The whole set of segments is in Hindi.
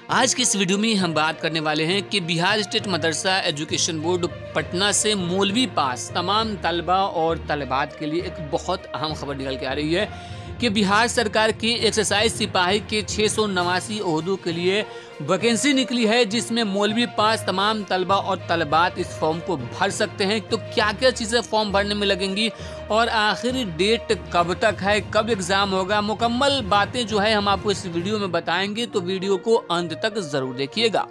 आज की इस वीडियो में हम बात करने वाले हैं कि बिहार स्टेट मदरसा एजुकेशन बोर्ड पटना से मौलवी पास तमाम तलबा और तलबात के लिए एक बहुत अहम खबर निकल के आ रही है कि बिहार सरकार की एक्सरसाइज सिपाही के 689 ओहदों के लिए वैकेंसी निकली है, जिसमें मौलवी पास तमाम तलबा और तलबात इस फॉर्म को भर सकते हैं। तो क्या क्या चीज़ें फॉर्म भरने में लगेंगी और आखिरी डेट कब तक है, कब एग्ज़ाम होगा, मुकम्मल बातें जो है हम आपको इस वीडियो में बताएंगे। तो वीडियो को अंत तक ज़रूर देखिएगा।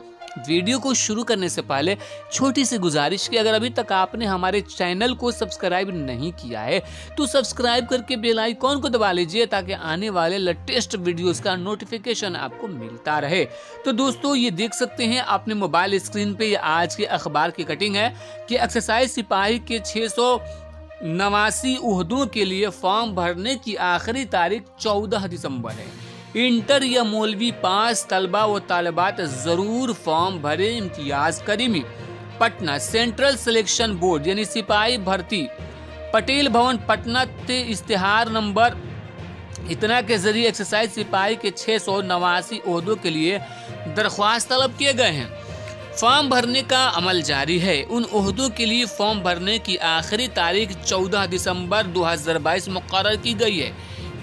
वीडियो को शुरू करने से पहले छोटी सी गुजारिश कि अगर अभी तक आपने हमारे चैनल को सब्सक्राइब नहीं किया है तो सब्सक्राइब करके बेल आइकॉन को दबा लीजिए ताकि आने वाले लेटेस्ट वीडियोस का नोटिफिकेशन आपको मिलता रहे। तो दोस्तों, ये देख सकते हैं अपने मोबाइल स्क्रीन पे ये आज के अखबार की कटिंग है कि एक्सरसाइज सिपाही के 689 ओहदों के लिए फॉर्म भरने की आखिरी तारीख 14 दिसंबर है। इंटर या मौलवी पास तलबा व तालिबात जरूर फॉर्म भरे। Imtiaz creamy, Patna central selection board यानी सिपाही भर्ती, पटेल भवन पटना से इश्तिहार नंबर इतना के जरिए एक्सरसाइज सिपाही के 689 ओहदों के लिए दरख्वास्त तलब किए गए हैं। फॉर्म भरने का अमल जारी है। उन ओहदों के लिए फॉर्म भरने की आखिरी तारीख 14 दिसंबर 2022 मुकर्रर की गई है।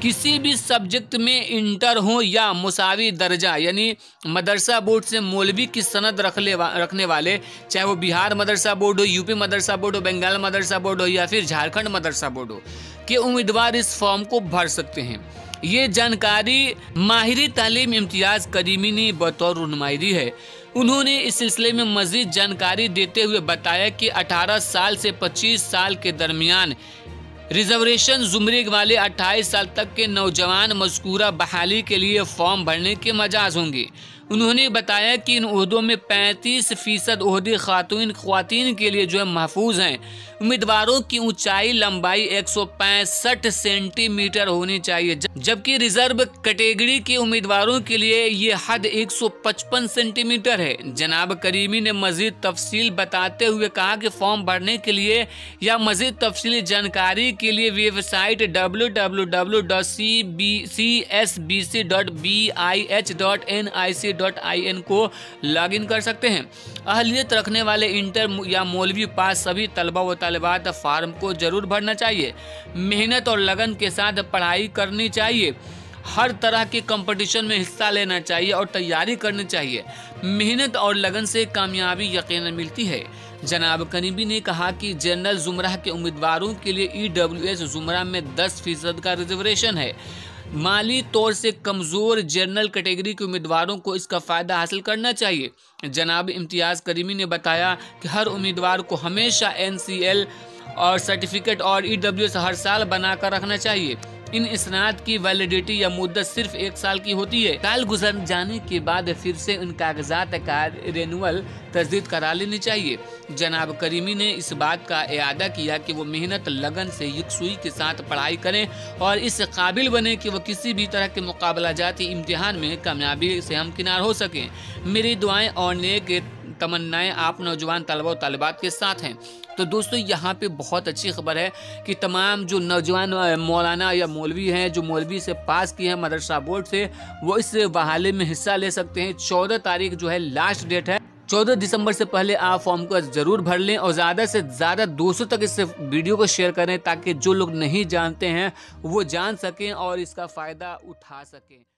किसी भी सब्जेक्ट में इंटर हो या मुसावी दर्जा यानी मदरसा बोर्ड से मौलवी की सनद रखने वाले, चाहे वो बिहार मदरसा बोर्ड हो, यूपी मदरसा बोर्ड हो, बंगाल मदरसा बोर्ड हो या फिर झारखंड मदरसा बोर्ड हो, के उम्मीदवार इस फॉर्म को भर सकते हैं। ये जानकारी माहिर तालीम इम्तियाज करीमी ने बतौर नुमाइंदी है। उन्होंने इस सिलसिले में मजीद जानकारी देते हुए बताया कि 18 साल से 25 साल के दरमियान रिजर्वेशन जुमरे वाले 28 साल तक के नौजवान मज़कूरा बहाली के लिए फॉर्म भरने के मजाज होंगे। उन्होंने बताया कि इन ओहदों में 35% ओहदे ख़वातीन के लिए जो है महफूज हैं। उम्मीदवारों की ऊंचाई लंबाई 165 सेंटीमीटर होनी चाहिए, जबकि रिजर्व कैटेगरी के उम्मीदवारों के लिए ये हद 155 सेंटीमीटर है। जनाब करीमी ने मजीद तफसील बताते हुए कहा कि फॉर्म भरने के लिए या मजीद तफसीली जानकारी के लिए वेबसाइट www.csbc.bih.nic.in को लॉगिन कर सकते हैं। अहलियत रखने वाले इंटर या मौलवी पास सभी तलबा व तालिबात फार्म को जरूर भरना चाहिए। मेहनत और लगन के साथ पढ़ाई करनी चाहिए। हर तरह के कंपटीशन में हिस्सा लेना चाहिए और तैयारी करनी चाहिए। मेहनत और लगन से कामयाबी यकीनन मिलती है। जनाब करीमी ने कहा कि जनरल जुमरा के उम्मीदवारों के लिए EWS जुमरा में 10% का रिजर्वेशन है। माली तौर से कमज़ोर जनरल कैटेगरी के उम्मीदवारों को इसका फ़ायदा हासिल करना चाहिए। जनाब इम्तियाज़ करीमी ने बताया कि हर उम्मीदवार को हमेशा NCL और सर्टिफिकेट और EWS हर साल बनाकर रखना चाहिए। इन इसनाद की वैलिडिटी या मुद्दत सिर्फ 1 साल की होती है। साल गुजर जाने के बाद फिर से उन कागजात का रिन्यूअल तजदीद करा लेनी चाहिए। जनाब करीमी ने इस बात का इआदा किया कि वो मेहनत लगन से यकसुई के साथ पढ़ाई करें और इस काबिल बने कि वो किसी भी तरह के मुकाबला जाती इम्तिहान में कामयाबी से हमकिनार हो सकें। मेरी दुआएं और नेक तमन्नाएं आप नौजवान तलबा और तालिबात के साथ हैं। तो दोस्तों, यहाँ पे बहुत अच्छी खबर है कि तमाम जो नौजवान मौलाना या मौलवी हैं जो मौलवी से पास किए हैं मदरसा बोर्ड से, वो इस बहाली में हिस्सा ले सकते हैं। 14 तारीख जो है लास्ट डेट है। 14 दिसंबर से पहले आप फॉर्म को जरूर भर लें और ज़्यादा से ज़्यादा 200 तक इस वीडियो को शेयर करें ताकि जो लोग नहीं जानते हैं वो जान सकें और इसका फ़ायदा उठा सकें।